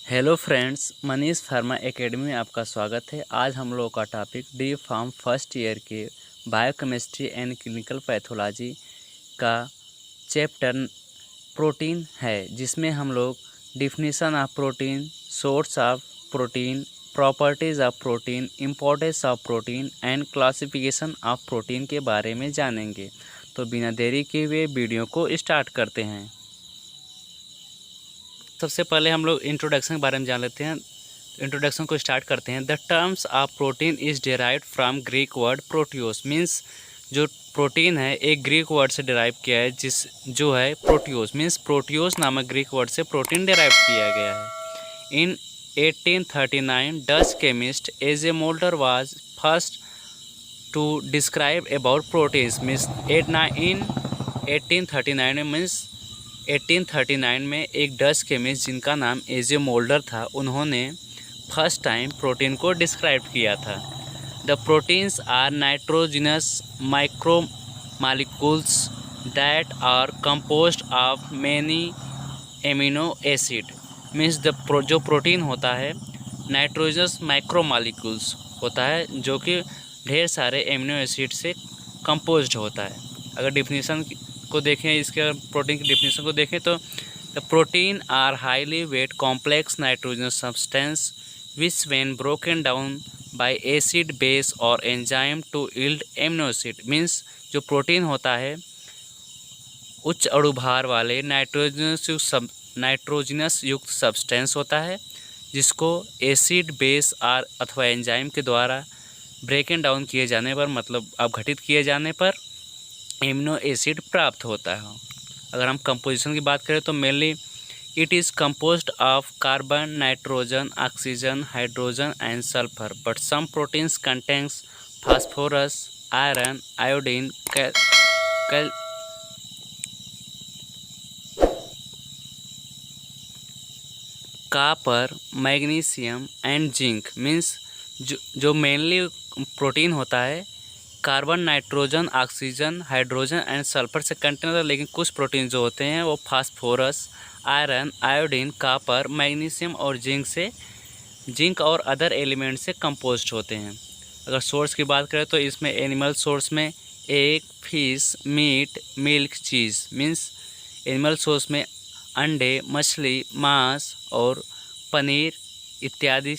Hello friends, Manish pharma academy में आपका स्वागत है। आज हम लोगों का topic D pharm first year के बायोकेमिस्ट्री एंड क्लिनिकल पैथोलॉजी का चैप्टर प्रोटीन है, जिसमें हम लोग definition of protein, source of protein, properties of protein, importance of protein and classification of protein के बारे में जानेंगे। तो बिना देरी किए हुए वीडियो को स्टार्ट करते हैं। सबसे पहले हम लोग इंट्रोडक्शन के बारे में जान लेते हैं। इंट्रोडक्शन को स्टार्ट करते हैं। The terms of protein is derived from Greek word proteos, means जो प्रोटीन है एक ग्रीक वर्ड से डिराइव किया है, जो है प्रोटियोस, मीन्स प्रोटियोस नामक ग्रीक वर्ड से प्रोटीन डिराइव किया गया है। In 1839 Dutch chemist A J Mulder was first to describe about proteins, means in 1839 means 1839 में एक डच केमिस्ट जिनका नाम एजे मोल्डर था, उन्होंने फर्स्ट टाइम प्रोटीन को डिस्क्राइब किया था। The proteins are nitrogenous micromolecules that are composed of many amino acid, means जो प्रोटीन होता है नाइट्रोजनस माइक्रोमॉलिक्यूल्स होता है, जो कि ढेर सारे एमिनो एसिड से कंपोज्ड होता है। अगर डिफिनीशन को देखें, इसके प्रोटीन की डिफिनीशन को देखें तो the protein are highly weight complex nitrogenous substance which when broken down by acid base और enzyme to yield amino acid, means जो प्रोटीन होता है उच्च अणुभार वाले नाइट्रोजनस युक्त सब्सटेंस होता है, जिसको एसिड बेस अथवा एंजाइम के द्वारा ब्रेकन डाउन किए जाने पर, मतलब अपघटित किए जाने पर एमिनो एसिड प्राप्त होता है। अगर हम कंपोजिशन की बात करें तो mainly it is composed of carbon, nitrogen, oxygen, hydrogen and sulphur, but some proteins contains phosphorus, iron, iodine, copper, magnesium and zinc, means जो मेनली प्रोटीन होता है carbon, nitrogen, oxygen, hydrogen and sulphur से contain होता है, लेकिन कुछ प्रोटीन जो होते हैं वो phosphorus, iron, iodine, copper, magnesium और जिंक और अदर एलिमेंट से कंपोज्ड होते हैं। अगर सोर्स की बात करें तो इसमें एनिमल सोर्स में एग, फिश, मीट, मिल्क, चीज़, मीन्स एनिमल सोर्स में अंडे, मछली, मांस और पनीर इत्यादि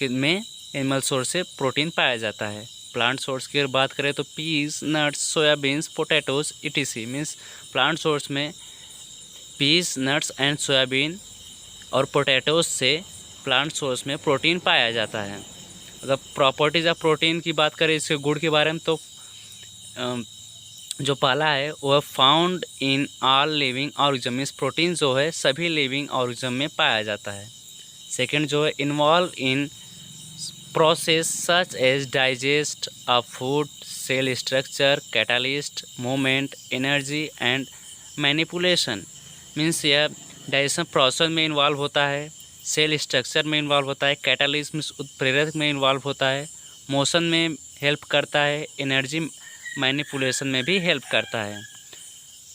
में एनिमल सोर्स से प्रोटीन पाया जाता है। प्लांट सोर्स की अगर बात करें तो peas, nuts, soybeans, potatoes etc, means plant source में पीस, नट्स एंड सोयाबीन और पोटैटोज से प्लांट सोर्स में प्रोटीन पाया जाता है। अगर प्रॉपर्टीज ऑफ प्रोटीन की बात करें, इसके गुण के बारे में, तो जो पहला है वह found in all living organism, means protein जो है सभी लिविंग ऑर्गेनिज्म में पाया जाता है। सेकेंड जो है involve in process such as digest of food, cell structure, catalyst, movement, energy and manipulation, means यह डाइजेशन प्रोसेस में इन्वॉल्व होता है, सेल स्ट्रक्चर में इन्वॉल्व होता है, कैटालिस्ट मीन्स उत्प्रेरक में इन्वॉल्व होता है, मोशन में हेल्प करता है, एनर्जी मैनिपुलेशन में भी हेल्प करता है।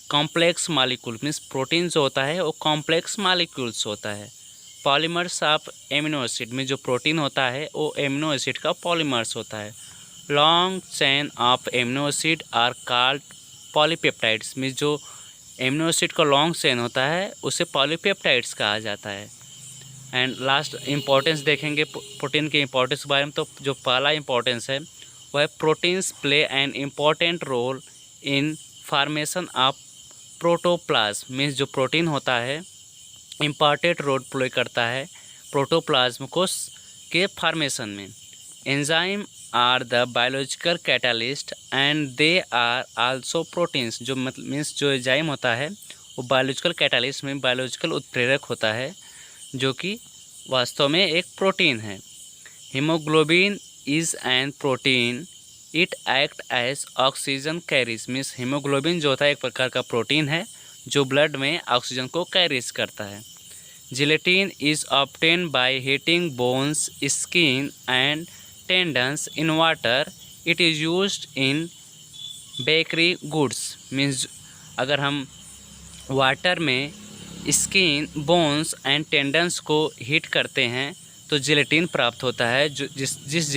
कॉम्प्लेक्स मॉलिक्यूल मीन्स प्रोटीन जो होता है वो कॉम्प्लेक्स मॉलिक्यूल्स होता है। पॉलीमर्स ऑफ एमिनो एसिड में जो प्रोटीन होता है वो एमिनो एसिड का पॉलीमर्स होता है। Long chain of amino acid are called polypeptides, means जो एमिनो एसिड का लॉन्ग चेन होता है उसे पॉलीपेप्टाइड्स कहा जाता है। एंड लास्ट इंपॉर्टेंस देखेंगे प्रोटीन के इंपॉर्टेंस के बारे में, तो जो पहला इंपॉर्टेंस है वह proteins play an important role in formation of protoplasm, means जो प्रोटीन होता है इम्पॉर्टेंट रोल प्ले करता है प्रोटोप्लाज्म कोश के फॉर्मेशन में। Enzyme are the biological catalyst and they are also proteins, जो मतलब मीन्स जो एंजाइम होता है वो बायोलॉजिकल कैटालिस्ट में बायोलॉजिकल उत्प्रेरक होता है, जो कि वास्तव में एक प्रोटीन है। Haemoglobin is an protein, it act as oxygen carries, means haemoglobin जो होता है एक प्रकार का प्रोटीन है जो ब्लड में ऑक्सीजन को कैरीज करता है। Gelatin is obtain by heating bones, skin and tendons in water, it is used in bakery goods, means अगर हम वाटर में स्किन, बोन्स एंड टेंडन्स को हीट करते हैं तो जिलेटिन प्राप्त होता है, जो जिस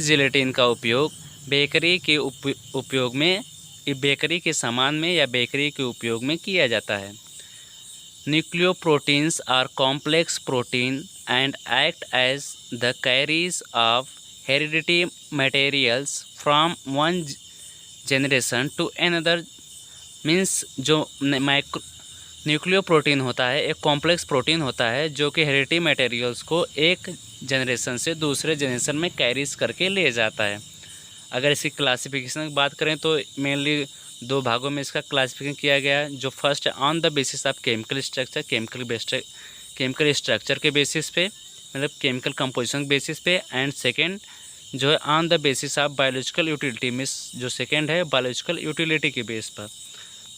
जिलेटिन का उपयोग बेकरी के सामान में या बेकरी के उपयोग में किया जाता है। Nucleoproteins are complex protein and act as the carries of heredity materials from one generation to another. Means जो न्यूक्लियोप्रोटीन होता है एक कॉम्प्लेक्स प्रोटीन होता है जो कि हेरिडिटी मटेरियल्स को एक जनरेशन से दूसरे जनरेशन में कैरीज करके ले जाता है। अगर इसकी क्लासिफिकेशन की बात करें तो मेनली दो भागों में इसका क्लासिफिकेशन किया गया है। जो फर्स्ट है on the basis of chemical structure, chemical structure के बेसिस पे, मतलब केमिकल कंपोजिशन के बेसिस पे। एंड सेकेंड जो है on the basis of biological utility, means जो सेकेंड है बायोलॉजिकल यूटिलिटी के बेस पर।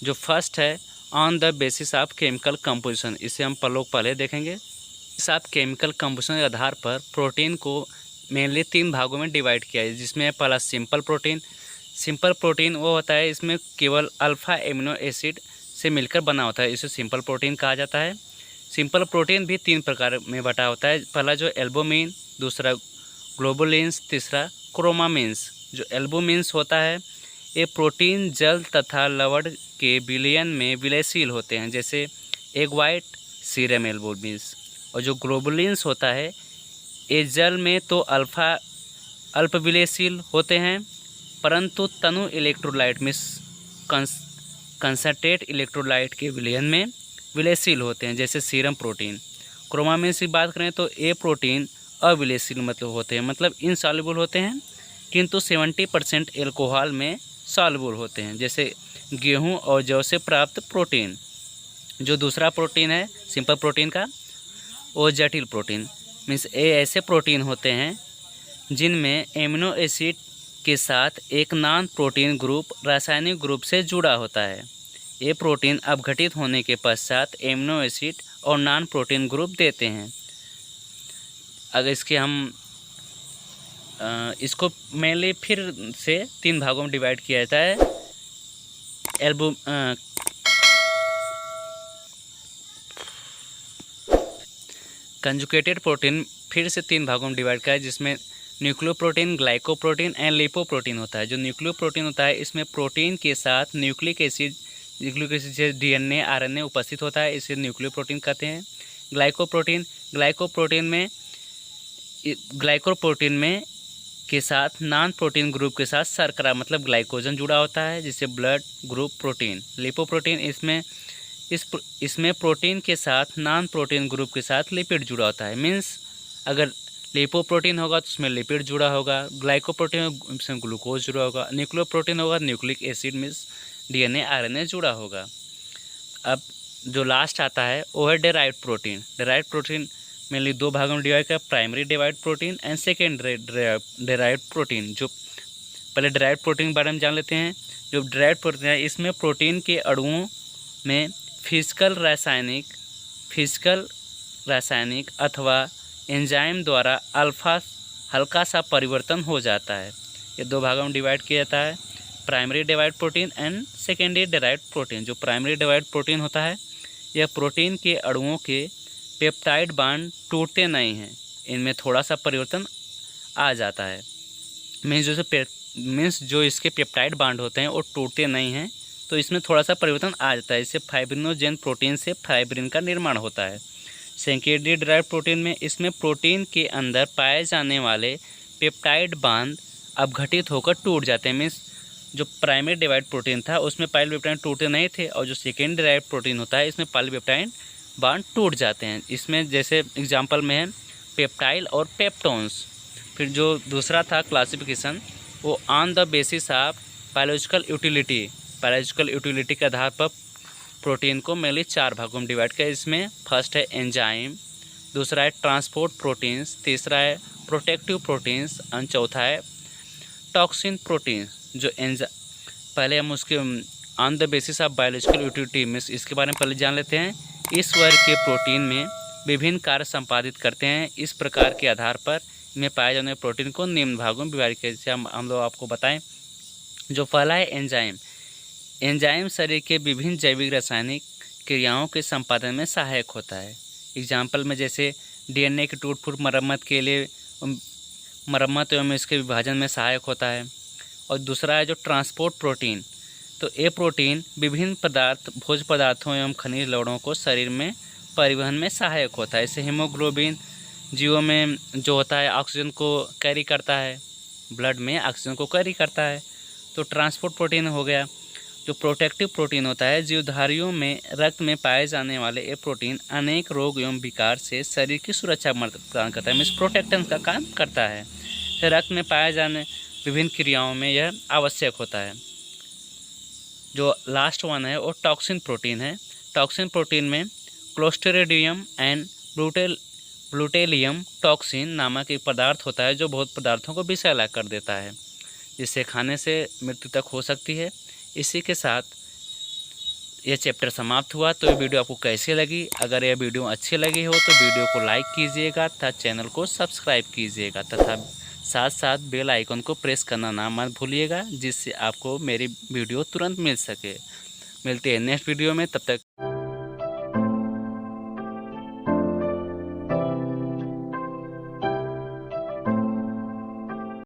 जो फर्स्ट है on the basis of chemical composition, इसे हम पहले देखेंगे। इस आप केमिकल कंपोजिशन के आधार पर प्रोटीन को मेनली 3 भागों में डिवाइड किया है, जिसमें पहला सिंपल प्रोटीन। सिंपल प्रोटीन वो होता है इसमें केवल अल्फ़ा एमिनो एसिड से मिलकर बना होता है, इसे सिंपल प्रोटीन कहा जाता है। सिंपल प्रोटीन भी 3 प्रकार में बटा होता है, पहला जो एल्बुमिन, दूसरा ग्लोबुलिन्स, तीसरा क्रोमामिन्स। जो एल्बुमिन्स होता है ये प्रोटीन जल तथा लवण के विलयन में विलयशील होते हैं, जैसे एग वाइट, सीरम एल्बुमिन्स। और जो ग्लोबुलिन्स होता है ये जल में तो अल्प विलयशील होते हैं, परंतु तनु इलेक्ट्रोलाइट में कंसंट्रेट इलेक्ट्रोलाइट के विलयन में विलयशील होते हैं, जैसे सीरम प्रोटीन। क्रोमामिन्स की बात करें तो ये प्रोटीन अविलयशील होते हैं, मतलब इनसॉल्युबल होते हैं, किंतु 70% एल्कोहल में सॉल्युबल होते हैं, जैसे गेहूं और जौ से प्राप्त प्रोटीन। जो दूसरा प्रोटीन है सिंपल प्रोटीन का वो जटिल प्रोटीन, मीन्स ये ऐसे प्रोटीन होते हैं जिनमें एमिनो एसिड के साथ एक नॉन प्रोटीन ग्रुप रासायनिक ग्रुप से जुड़ा होता है। ये प्रोटीन अपघटित होने के पश्चात एमिनो एसिड और नॉन प्रोटीन ग्रुप देते हैं। अगर इसके हम इसको मेनली फिर से 3 भागों में डिवाइड किया जाता है। कंजुगेटेड प्रोटीन फिर से 3 भागों में डिवाइड किया है, जिसमें न्यूक्लियोप्रोटीन, ग्लाइकोप्रोटीन एंड लिपोप्रोटीन होता है। जो न्यूक्लियोप्रोटीन होता है इसमें प्रोटीन के साथ न्यूक्लिक एसिड जैसे डीएनए, आरएनए उपस्थित होता है, इसे न्यूक्लियोप्रोटीन कहते हैं। ग्लाइकोप्रोटीन में के साथ नॉन प्रोटीन ग्रुप के साथ शर्करा मतलब ग्लाइकोजन जुड़ा होता है, जिससे ब्लड ग्रुप प्रोटीन। लिपोप्रोटीन इसमें प्रोटीन के साथ नॉन प्रोटीन ग्रुप के साथ लिपिड जुड़ा होता है, मीन्स अगर लिपोप्रोटीन होगा तो उसमें लिपिड जुड़ा होगा, ग्लाइकोप्रोटीन उसमें ग्लूकोज जुड़ा होगा, न्यूक्लियोप्रोटीन होगा nucleic acid means DNA RNA जुड़ा होगा। अब जो लास्ट आता है वो है derived protein. Derived protein mainly 2 भागों में डिवाइड किया, primary derived protein and secondary derived protein. जो पहले डेराइव्ड प्रोटीन के बारे में जान लेते हैं। जो डेराइव्ड प्रोटीन है इसमें प्रोटीन के अणुओं में फिजिकल रासायनिक अथवा एंजाइम द्वारा हल्का सा परिवर्तन हो जाता है। ये 2 भागों में डिवाइड किया जाता है, primary derived protein and secondary derived protein. जो प्राइमरी डेराइव्ड प्रोटीन होता है यह प्रोटीन के अणुओं के पेप्टाइड बांड टूटते नहीं हैं, इनमें थोड़ा सा परिवर्तन आ जाता है। मीन्स जो इसके पेप्टाइड बांड होते हैं वो टूटते नहीं हैं, तो इसमें थोड़ा सा परिवर्तन आ जाता है। इससे फाइब्रिनोजेन प्रोटीन से फाइब्रिन का निर्माण होता है। सेकेंडरी डेराइव्ड प्रोटीन में इसमें प्रोटीन के अंदर पाए जाने वाले पेप्टाइड बांध अपघटित होकर टूट जाते हैं। मीन्स जो प्राइमरी डेराइव्ड प्रोटीन था उसमें पॉलीपेप्टाइड टूटते नहीं थे, और जो सेकेंडरी डेराइव्ड प्रोटीन होता है इसमें पॉलीपेप्टाइड बांड टूट जाते हैं। इसमें जैसे एग्जांपल में है पेप्टाइल और पेप्टोन्स। फिर जो दूसरा था क्लासिफिकेशन वो on the basis of biological utility के आधार पर प्रोटीन को मेनली 4 भागों में डिवाइड किया। इसमें फर्स्ट है एंजाइम, दूसरा है ट्रांसपोर्ट प्रोटीन्स, तीसरा है प्रोटेक्टिव प्रोटीन्स और चौथा है टॉक्सिन प्रोटीन्स। जो पहले हम उसके on the basis of biological utility में इसके बारे में पहले जान लेते हैं। इस वर्ग के प्रोटीन में विभिन्न कार्य संपादित करते हैं। इस प्रकार के आधार पर इनमें पाए जाने वाले प्रोटीन को निम्न भागों में विभाजित किया। जैसे हम लोग आपको बताएं, जो पहला है एंजाइम। एंजाइम शरीर के विभिन्न जैविक, रासायनिक क्रियाओं के संपादन में सहायक होता है। एग्जाम्पल में जैसे डीएनए की टूट-फूट मरम्मत के लिए मरम्मत एवं इसके विभाजन में सहायक होता है। और दूसरा है जो ट्रांसपोर्ट प्रोटीन, तो ये प्रोटीन विभिन्न भोज्य पदार्थों एवं खनिज लवणों को शरीर में परिवहन में सहायक होता है। जैसे हीमोग्लोबिन जीवों में जो होता है ऑक्सीजन को कैरी करता है, ब्लड में ऑक्सीजन को कैरी करता है, तो ट्रांसपोर्ट प्रोटीन हो गया। जो प्रोटेक्टिव प्रोटीन होता है, जीवधारियों में रक्त में पाए जाने वाले ये प्रोटीन अनेक रोग एवं विकार से शरीर की सुरक्षा प्रदान करता है, मीन्स प्रोटेक्टेंस का काम करता है। रक्त में पाए जाने विभिन्न क्रियाओं में यह आवश्यक होता है। जो लास्ट वन है वो टॉक्सिन प्रोटीन है। टॉक्सिन प्रोटीन में क्लोस्ट्रिडियम एंड ब्यूटेलियम टॉक्सिन नामक एक पदार्थ होता है जो बहुत पदार्थों को विषैला कर देता है, जिससे खाने से मृत्यु तक हो सकती है। इसी के साथ यह चैप्टर समाप्त हुआ। तो ये वीडियो आपको कैसी लगी? अगर यह वीडियो अच्छी लगी हो तो वीडियो को लाइक कीजिएगा तथा चैनल को सब्सक्राइब कीजिएगा तथा साथ साथ बेल आइकन को प्रेस करना ना मत भूलिएगा, जिससे आपको मेरी वीडियो तुरंत मिल सके। मिलते हैं नेक्स्ट वीडियो में, तब तक